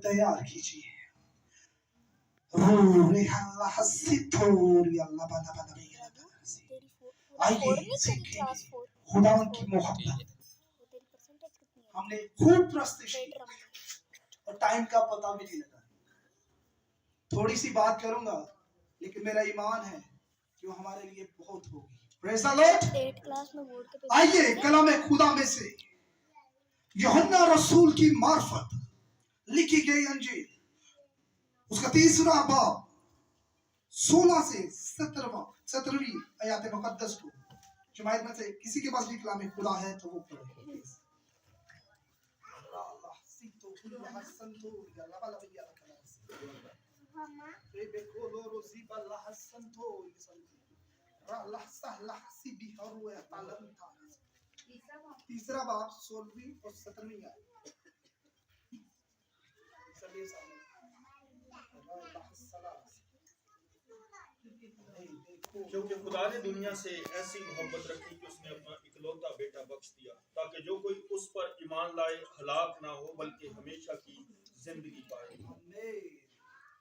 तैयार कीजिए। आइए सीखेंगे खुदावन की मोहब्बत। हमने खूब प्रस्तुत की और टाइम का पता भी नहीं लगा। थोड़ी सी बात करूंगा लेकिन मेरा ईमान है कि वो हमारे लिए बहुत होगी। Praise the Lord. आइए कलाम खुदा में से यूहन्ना रसूल की मार्फत लिखी गई अंजील उसका 3रा बाब 16 से 17वीं आयत मुकद्दस को जमायत में से किसी के पास भी कलाम खुदा है तो वो पढ़े। तीसरा बाब 16वीं और 17वीं आयत। क्योंकि खुदा ने दुनिया से ऐसी मोहब्बत रखी कि उसने अपना इकलौता बेटा बख्श दिया ताकि जो कोई उस पर ईमान लाए हलाक ना हो बल्कि हमेशा की जिंदगी पाए।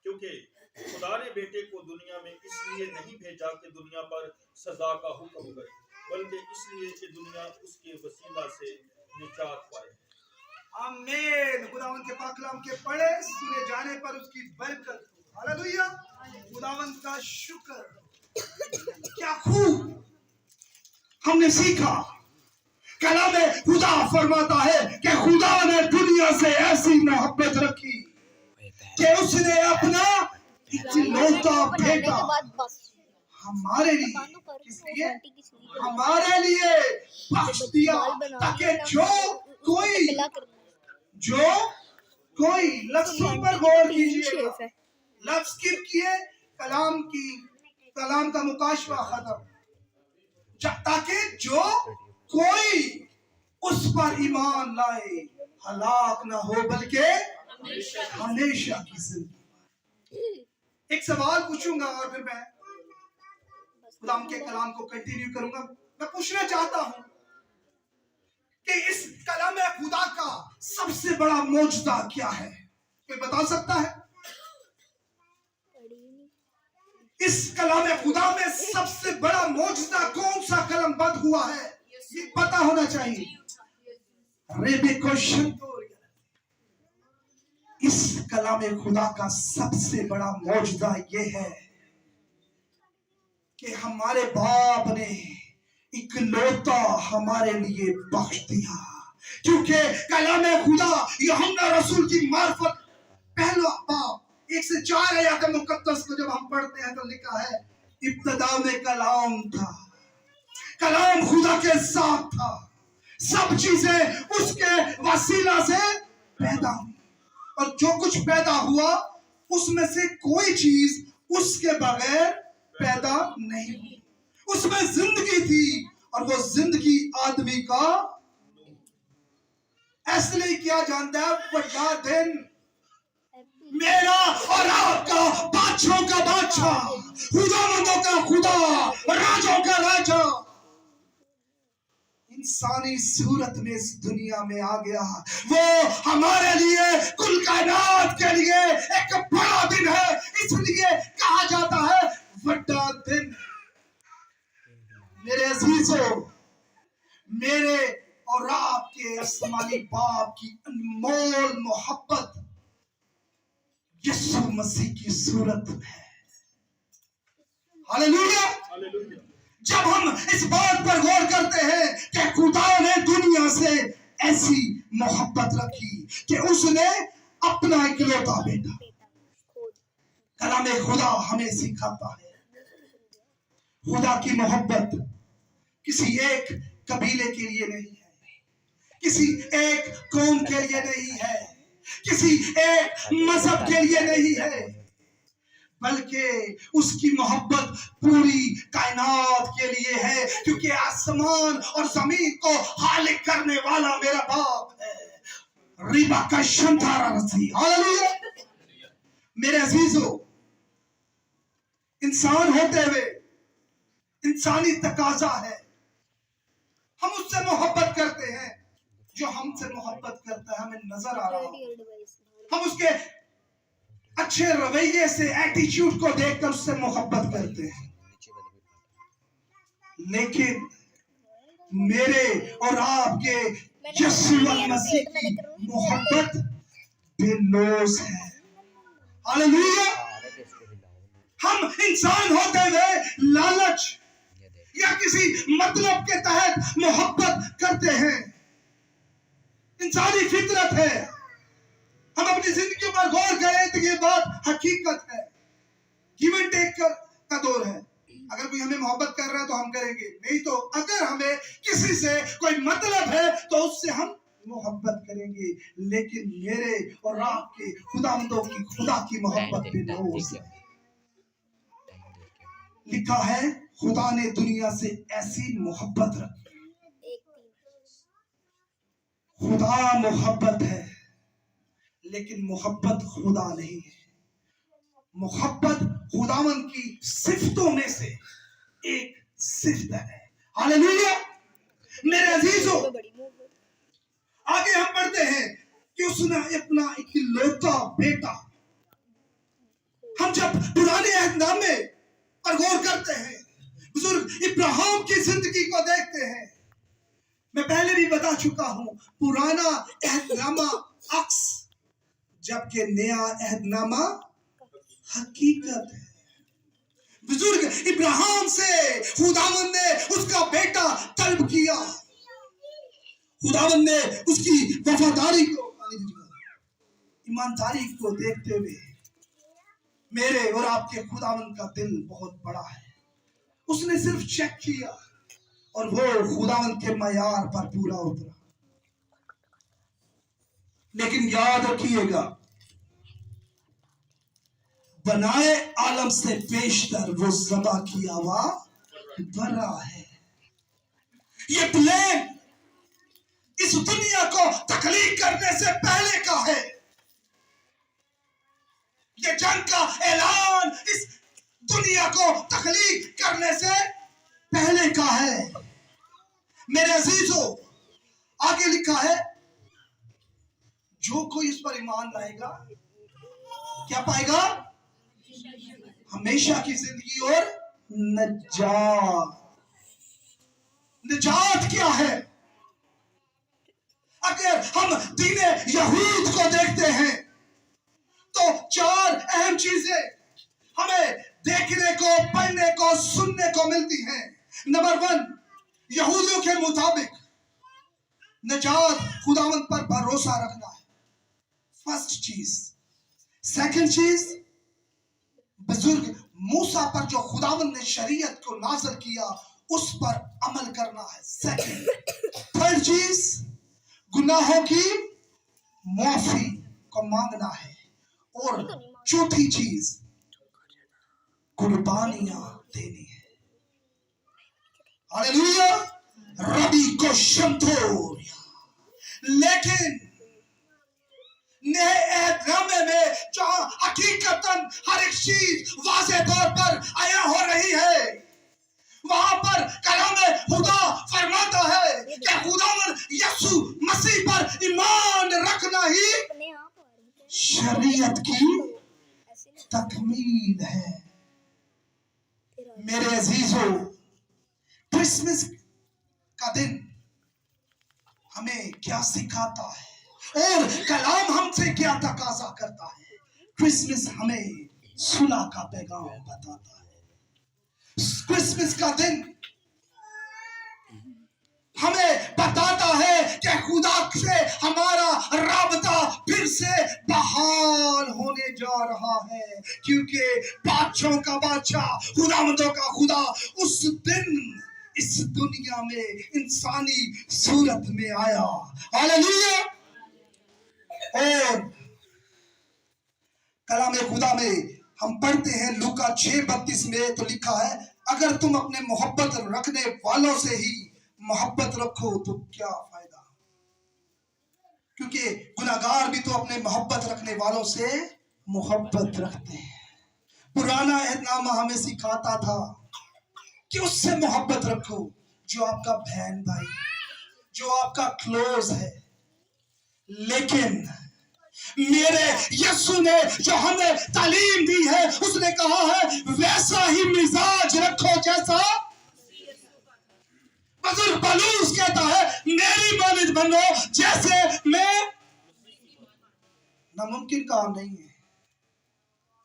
क्योंकि खुदा ने बेटे को दुनिया में इसलिए नहीं भेजा कि दुनिया पर सजा का हुक्म करे बल्कि इसलिए कि दुनिया उसके वसीला से निजात पाए। आमीन। खुदावंद के पाक कलाम के पढ़े सुने जाने पर उसकी बरकत। हालेलुया। खुदावंद का शुक्र। क्या खूब हमने सीखा। कलाम खुदा फरमाता है कि खुदा ने दुनिया से ऐसी मोहब्बत रखी कि उसने अपना इकलौता बेटा हमारे लिए किसलिए हमारे लिए बख्श दिया ताकि जो कोई लफ्ज़ों पर गौर कीजिएगा। लफ्ज़ स्किप किए कलाम का मुकाशवा खत्म ताकि जो कोई उस पर ईमान लाए हलाक ना हो बल्कि हमेशा की जिंदगी। एक सवाल पूछूंगा और फिर मैं खुदाम के कलाम को कंटिन्यू करूंगा। मैं पूछना चाहता हूं कि इस कलाम खुदा का सबसे बड़ा मौजूदा क्या है? कोई बता सकता है? इस कलाम खुदा में सबसे बड़ा मौजूदा कौन सा कलम बंद हुआ है? ये पता होना चाहिए। इस कलाम खुदा का सबसे बड़ा मौजूदा ये है कि हमारे बाप ने इकलौता हमारे लिए बख्श दिया। क्योंकि कलाम खुदा यूहन्ना रसूल की मार्फत पहला बाब 1 से 4 आयत मुकद्दस को जब हम पढ़ते हैं तो लिखा है इब्तिदा में कलाम था, कलाम खुदा के साथ था, सब चीजें उसके वसीला से पैदा हुई और जो कुछ पैदा हुआ उसमें से कोई चीज उसके बगैर पैदा नहीं हुई। उसमें जिंदगी थी और वो जिंदगी आदमी का इसलिए क्या जानता है बड़ा दिन मेरा और आपका बादशाहों का बादशाह खुदावंदों का खुदा राजों का राजा इंसानी सूरत में इस दुनिया में आ गया। वो हमारे लिए कुल कायनात के लिए एक बड़ा दिन है, इसलिए कहा जाता है बड़ा दिन। मेरे अजीजों, मेरे और आपके आसमानी बाप की अनमोल मोहब्बत यीशु मसीह की सूरत में है। हालेलुया। जब हम इस बात पर गौर करते हैं कि खुदा ने दुनिया से ऐसी मोहब्बत रखी कि उसने अपना इकलौता बेटा, कलाम खुदा हमें सिखाता है खुदा की मोहब्बत किसी एक कबीले के लिए नहीं है, किसी एक कौम के लिए नहीं है, किसी एक मजहब के लिए नहीं है, बल्कि उसकी मोहब्बत पूरी कायनात के लिए है। क्योंकि आसमान और जमीन को खालिक करने वाला मेरा बाप है। रिबा का शंतारा रसी। हालेलुया। मेरे अजीजों, इंसान होते हुए इंसानी तकाजा है, हम उससे मोहब्बत करते हैं। जो हमसे मोहब्बत करता है हमें नजर आ रहा है हम उसके अच्छे रवैये से, एटीट्यूड को देखकर उससे मोहब्बत करते हैं। लेकिन मेरे और आपके यीशु मसीह की मोहब्बत बेलौस है। हालेलुया। हम इंसान होते हुए लालच या किसी मतलब के तहत मोहब्बत करते हैं, इंसानी फितरत है। हम अपनी जिंदगी पर गौर करें तो ये बात हकीकत है। गिव एंड टेक का दौर है। अगर कोई हमें मोहब्बत कर रहा है तो हम करेंगे, नहीं तो अगर हमें किसी से कोई मतलब है तो उससे हम मोहब्बत करेंगे। लेकिन मेरे और आपके खुदावंदों की खुदा की मोहब्त बेलौस है। लिखा है खुदा ने दुनिया से ऐसी मोहब्बत रखी। खुदा मोहब्बत है, लेकिन मोहब्बत खुदा नहीं है। मोहब्बत खुदावन की सिफ्तों में से एक सिफ्त है। हालेलुया। मेरे अजीजों, आगे हम पढ़ते हैं कि उसने अपना इकलौता बेटा, हम जब पुराने अहदनामे पर गौर करते हैं, बुजुर्ग इब्राहिम की जिंदगी को देखते हैं, मैं पहले भी बता चुका हूं, पुराना अहदनामा अक्स जबकि नया अहदनामा हकीकत है। बुजुर्ग इब्राहिम से खुदावंद ने उसका बेटा तलब किया। खुदावंद ने उसकी वफादारी को, ईमानदारी को देखते हुए मेरे और आपके खुदावंद का दिल बहुत बड़ा है। उसने सिर्फ चेक किया और वो खुदावंद के मयार पर पूरा उतरा। लेकिन याद रखिएगा, बनाए आलम से पेशतर वो ज़बा किया हुआ बरा है। ये प्लेन इस दुनिया को तख्लीक करने से पहले का है। ये जंग का ऐलान इस दुनिया को तख्लीक करने से पहले का है। मेरे अजीजों, आगे लिखा है, जो कोई इस पर ईमान लाएगा क्या पाएगा? हमेशा की जिंदगी और नजात। नजात क्या है? अगर हम दीने यहूद को देखते हैं तो चार अहम चीजें हमें देखने को, पढ़ने को, सुनने को मिलती हैं। नंबर 1, यहूदियों के मुताबिक नजात खुदावंद पर भरोसा रखना है, फर्स्ट चीज। सेकंड चीज, बुजुर्ग मूसा पर जो खुदावंद ने शरीयत को नाज़िल किया उस पर अमल करना है, सेकंड। थर्ड चीज, गुनाहों की माफी को मांगना है, और चौथी चीज कुर्बानियां देनी है। हालेलुया। रबी को शमतोरिया। लेकिन नए अहदनामे में जहां हकीकतन हर एक चीज वाज़ेह तौर पर आया हो रही है, वहां पर कलाम खुदा फरमाता है कि खुदावंद यीशु मसीह पर ईमान रखना ही शरीयत की तकमील है। मेरे अजीजों, क्रिसमस का दिन हमें क्या सिखाता है और कलाम हमसे क्या तकाजा करता है? क्रिसमस हमें सुलह का पैगाम बताता है। क्रिसमस का दिन हमें बताता है कि खुदा से हमारा राबता फिर से बहाल होने जा रहा है, क्योंकि बादशाहों का बादशाह, खुदावंदों का खुदा उस दिन इस दुनिया में इंसानी सूरत में आया। हालेलुया। और कलाम खुदा में हम पढ़ते हैं लूका 6:32 में, तो लिखा है, अगर तुम अपने मोहब्बत रखने वालों से ही मोहब्बत रखो तो क्या फायदा? क्योंकि गुनाहगार भी तो अपने मोहब्बत रखने वालों से मोहब्बत रखते हैं। पुराना अहदनामा हमें सिखाता था कि उससे मोहब्बत रखो जो आपका बहन भाई, जो आपका क्लोज है। लेकिन मेरे यीशु ने जो हमें तालीम दी है, उसने कहा है वैसा ही मिजाज रखो जैसा बुजुर्ग पौलुस कहता है मेरी मानद बनो जैसे मैं। नामुमकिन काम नहीं है,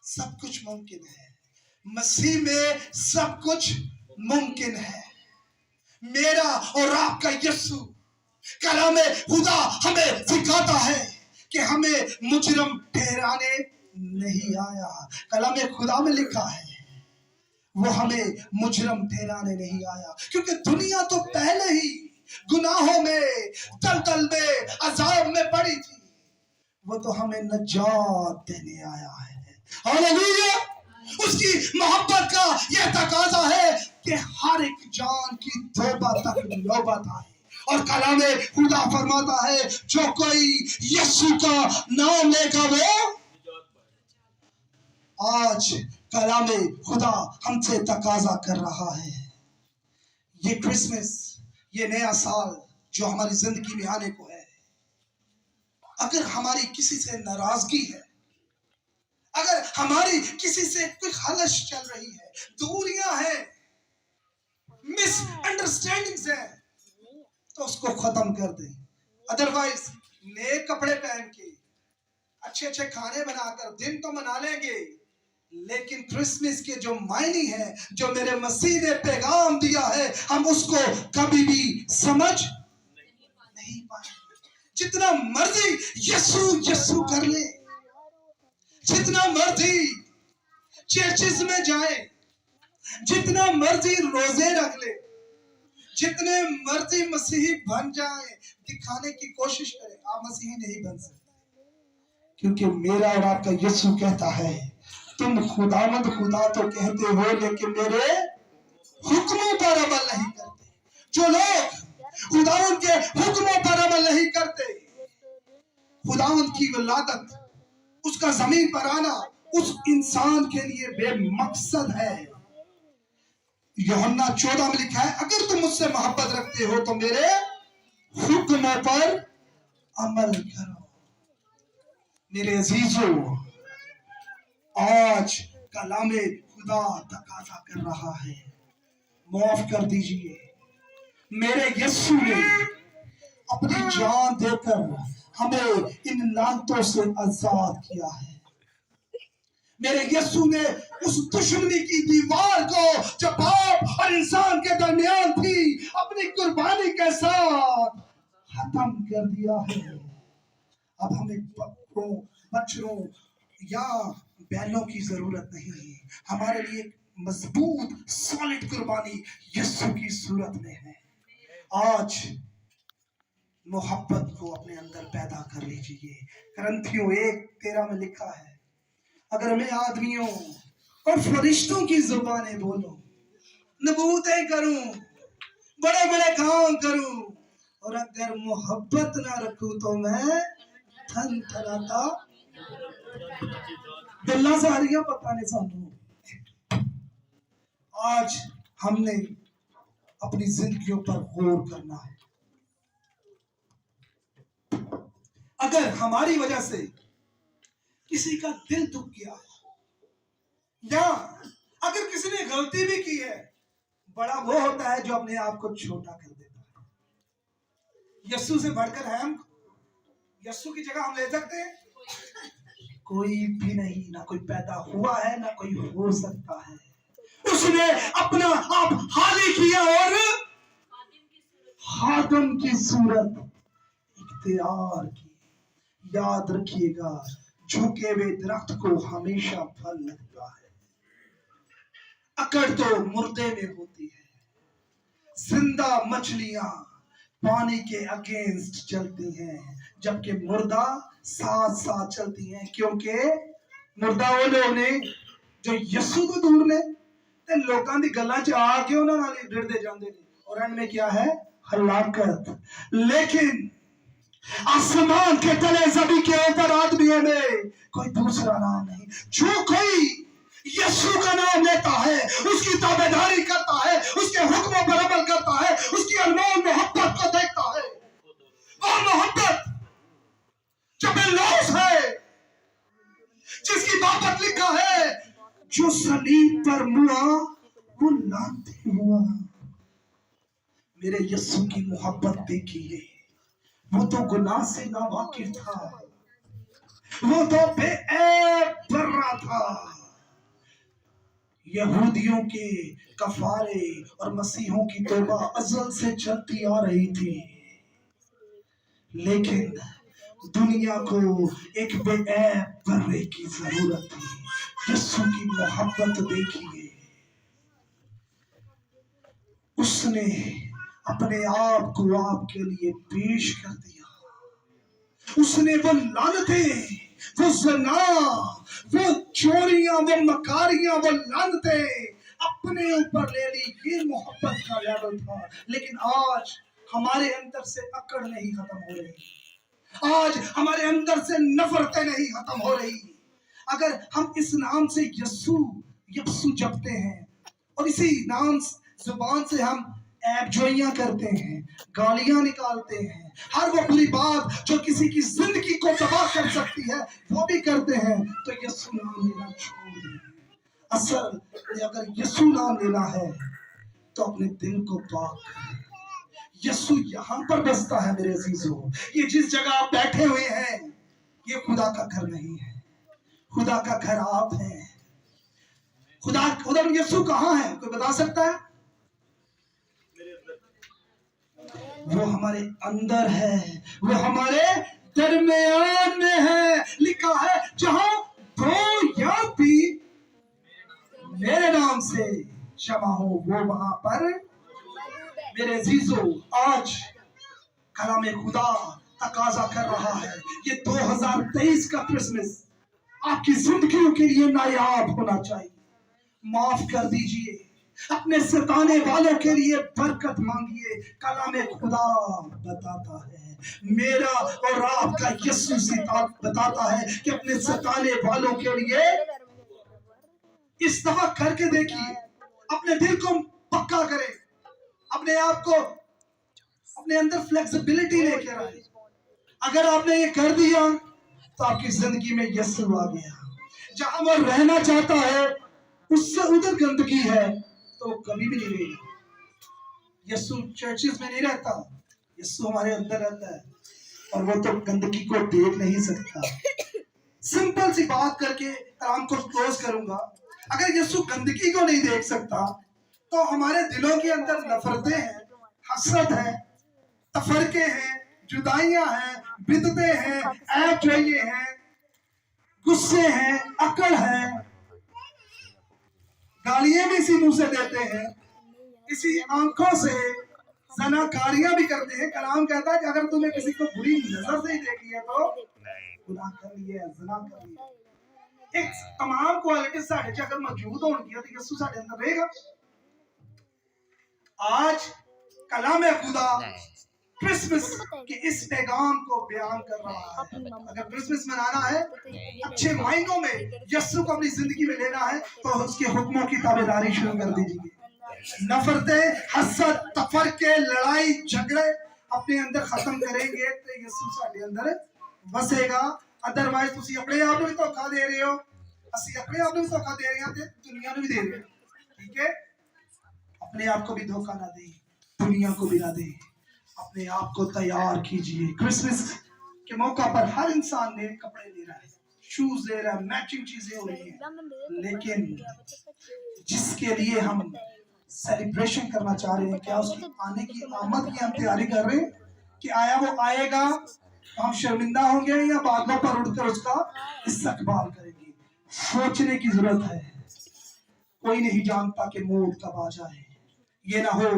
सब कुछ मुमकिन है। मसीह में सब कुछ मुमकिन है। मेरा और आपका यीशु कलाम खुदा हमें सिखाता है कि हमें मुजरम ठहराने नहीं आया। कलाम खुदा में लिखा है वो हमें मुजरम ठहराने नहीं आया, क्योंकि दुनिया तो पहले ही गुनाहों में दलदल में अजाब में पड़ी थी। वो तो हमें नजात देने आया है। हालेलुया। उसकी मोहब्बत का यह तकाजा है कि हर एक जान की तौबा तक नौबत आए। और कलाम खुदा फरमाता है जो कोई यीशु का नाम लेगा वो आज कलाम खुदा हमसे तकाजा कर रहा है। ये क्रिसमस, ये नया साल जो हमारी जिंदगी में आने को है, अगर हमारी किसी से नाराजगी है, अगर हमारी किसी से कोई खलश चल रही है, दूरियां हैं, मिसअंडरस्टैंडिंग्स हैं, तो उसको खत्म कर दें। अदरवाइज नए कपड़े पहन के अच्छे अच्छे खाने बनाकर दिन तो मना लेंगे, लेकिन क्रिसमस के जो मायने हैं, जो मेरे मसीह ने पैगाम दिया है, हम उसको कभी भी समझ नहीं पाएंगे। जितना मर्जी यीशु यीशु कर ले, जितना मर्जी चर्चेस में जाए, जितना मर्जी रोजे रख ले, जितने मर्जी मसीही बन जाए, दिखाने की कोशिश करें, आप मसीही नहीं बन सकते। क्योंकि मेरा और आपका यीशु कहता है तुम खुदावंद खुदा तो कहते हो लेकिन मेरे हुक्मों पर अमल नहीं करते। जो लोग खुदावंद के हुक्मों पर अमल नहीं करते, खुदावंद की विलादत, उसका जमीन पर आना उस इंसान के लिए बेमकसद है। यूहन्ना 14 में लिखा है अगर तुम मुझसे मोहब्बत रखते हो तो मेरे हुक्मों पर अमल करो। मेरे अजीजों, आज कलामे खुदा तकाजा कर रहा है, माफ कर दीजिए। मेरे यीशु ने अपनी जान देकर हमें इन लानतों से आजाद किया है। मेरे यीशु ने उस दुश्मनी की दीवार को जो पाप और इंसान के दरमियान थी, अपनी कुर्बानी के साथ खत्म कर दिया है। अब हमें बच्चों या बैलों की जरूरत नहीं है। हमारे लिए मजबूत सॉलिड कुर्बानी यीशु की सूरत में है। आज मोहब्बत को अपने अंदर पैदा कर लीजिए। करंथियों 1:13 में लिखा है अगर मैं आदमियों और फरिश्तों की जुबानें बोलूं, नबूतें करूं, बड़े बड़े काम करूं, और अगर मोहब्बत ना रखूं तो मैं थनथनाता गल्ला सारियां पता नहीं सानू। आज हमने अपनी जिंदगियों पर गौर करना है। अगर हमारी वजह से किसी का दिल दुख गया या अगर किसी ने गलती भी की है, बड़ा वो होता है जो अपने आप को छोटा कर देता है। यीशु से बढ़कर है हम, यीशु की जगह हम ले सकते हैं? कोई भी नहीं, ना कोई पैदा हुआ है ना कोई हो सकता है। उसने अपना आप हाली किया और हादम की सूरत इख्तियार की। याद रखिएगा, झुके हुए दरख्त को हमेशा फल लगता है। अकड़ तो मुर्दे में होती है। जिंदा मछलियां पानी के अगेंस्ट चलती हैं, जबकि मुर्दा साथ साथ चलती हैं। क्योंकि मुर्दा वो लोग ने जो यीशु को दूर ने ते लोकां दी गल्लां च आके उन्हां नाल डरदे जांदे ने, और अंत में क्या है? हलाकत। लेकिन आसमान के तले जमीन के ऊपर आदमियों में कोई दूसरा नाम नहीं। जो कोई यीशु का नाम लेता है, उसकी ताबेदारी करता है, उसके हुक्मों पर अमल करता है, उसकी अनमोल मोहब्बत को देखता है। और मोहब्बत जब फिरौस है, जिसकी बाबत लिखा है जो सलीब पर मुआ वो लानती हुआ। मेरे यीशु की मोहब्बत देखिए, वो तो गुनाह से नावाकिफ था, वो तो बेऐब बर्रा था। यहूदियों के कफारे और मसीहों की तौबा अज़ल से चलती आ रही थी, लेकिन दुनिया को एक बेऐब बर्रे की जरूरत थी। यीशु की मोहब्बत देखिए, उसने अपने आप को आपके लिए पेश कर दिया। उसने वो लानतें, वो ज़ना, वो चोरियां, वो मकारियां, वो लानतें अपने ऊपर ले ली। ये मोहब्बत का लेवल था। लेकिन आज हमारे अंदर से अकड़ नहीं खत्म हो रही, आज हमारे अंदर से नफरतें नहीं खत्म हो रही। अगर हम इस नाम से यस्सु जपते हैं और इसी नाम जुबान से हम ऐबजोइयां करते हैं, गालियां निकालते हैं, हर वो बुरी बात जो किसी की जिंदगी को तबाह कर सकती है वो भी करते हैं, तो यीशु नाम लेना छोड़ दें। असल अगर यीशु नाम लेना है तो अपने दिल को पाक करें। यीशु यहाँ पर बसता है मेरे अजीजों। ये जिस जगह आप बैठे हुए हैं ये खुदा का घर नहीं है, खुदा का घर आप हैं। खुदा उधर यीशु कहाँ है, कोई बता सकता है? वो हमारे अंदर है, वो हमारे दरमियान में है। लिखा है जहां दो या तीन मेरे नाम से क्षमा हो वो वहां पर। मेरे अजीजों, आज कलाम खुदा तकाजा कर रहा है ये 2023 का क्रिसमस आपकी जिंदगियों के लिए नायाब होना चाहिए। माफ कर दीजिए, अपने सताने वालों के लिए बरकत मांगिए। कलाम खुदा बताता है, मेरा और आपका यीशु बताता है कि अपने सताने वालों के लिए इस दफा करके देखिए, अपने दिल को पक्का करें, अपने आप को अपने अंदर फ्लेक्सिबिलिटी लेकर आए। अगर आपने ये कर दिया तो आपकी जिंदगी में यीशु आ गया। जहां वो रहना चाहता है उससे उधर गंदगी है तो कभी भी नहीं रहेगा। यीशु चर्चेस में नहीं रहता, यीशु हमारे अंदर रहता है और वो तो गंदगी को देख नहीं सकता। सिंपल सी बात करके कलाम को क्लोज करूंगा। अगर यीशु गंदगी को नहीं देख सकता तो हमारे दिलों के अंदर नफरतें हैं, हसरत है, तफरके हैं, जुदाइयां हैं, बिदतें हैं, ऐब हैं, गुस्से हैं, अकड़ है, गालियां भी इसी मुंह से देते हैं, इसी आंखों से ज़नाकारियां भी करते हैं। कलाम कहता है कि अगर तुम्हें किसी को बुरी नजर से ही देख लिया तो गुनाह कर लिया, ज़ना कर लिया। एक तमाम क्वालिटी साढ़े च अगर मौजूद होंगी तो यीशु साढ़े अंदर रहेगा। आज कलाम खुदा क्रिसमस के इस पैगाम को बयान कर रहा है। अगर क्रिसमस मनाना है, अच्छे मायनों में यीशु को अपनी जिंदगी में लेना है तो उसके हुक्मों की ताबेदारी शुरू कर दीजिए। नफरतें, हसद, तफरके, लड़ाई झगड़े अपने अंदर खत्म करेंगे तो यीशु साडे अंदर वसेगा। अदरवाइज तुसी अपने आप को भी धोखा दे रहे हो, ਅਸੀਂ अपने आप को भी धोखा दे रहे हैं ते दुनिया को भी दे रहे हैं। ठीक है, अपने आप को भी धोखा ना दे, दुनिया को भी ना दे। अपने आप को तैयार कीजिए। क्रिसमस के मौका पर हर इंसान ने कपड़े ले रहा है, शूज ले रहा है, मैचिंग चीजें हो रही हैं, लेकिन जिसके लिए हम सेलिब्रेशन करना चाह रहे हैं, क्या उसकी आने की आमद की हम तैयारी कर रहे हैं कि आया वो आएगा तो हम शर्मिंदा होंगे या बादलों पर उड़कर उसका इस्तकबाल करेंगे। सोचने की जरूरत है। कोई नहीं जानता कि मौत कब आ जाए। ये ना हो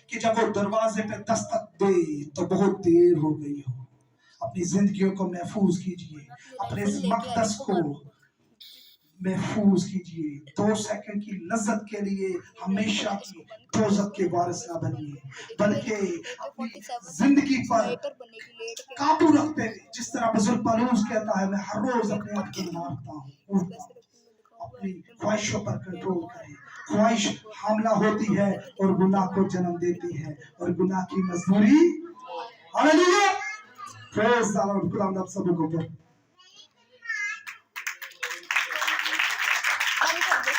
कि जब वो दरवाजे पे दस्तक दे तो बहुत देर हो गई हो। अपनी जिंदगियों को महफूज कीजिए, अपने इस मक़दस को महफूज कीजिए। 2 सेकंड की लज्जत के लिए हमेशा की दोज़ख के वारिस ना बनिए, बल्कि अपनी जिंदगी पर काबू रखते हुए, जिस तरह बुजुर्ग पालूस कहता है, मैं हर रोज अपने आप को मारता हूँ, अपनी ख्वाहिशों पर कंट्रोल करें। ख्वाहिश हमला होती है और गुनाह को जन्म देती है और गुनाह की मजदूरी हालेलुया, प्रेज़ द लॉर्ड। खुदा हम सब को شیئر کر دیں.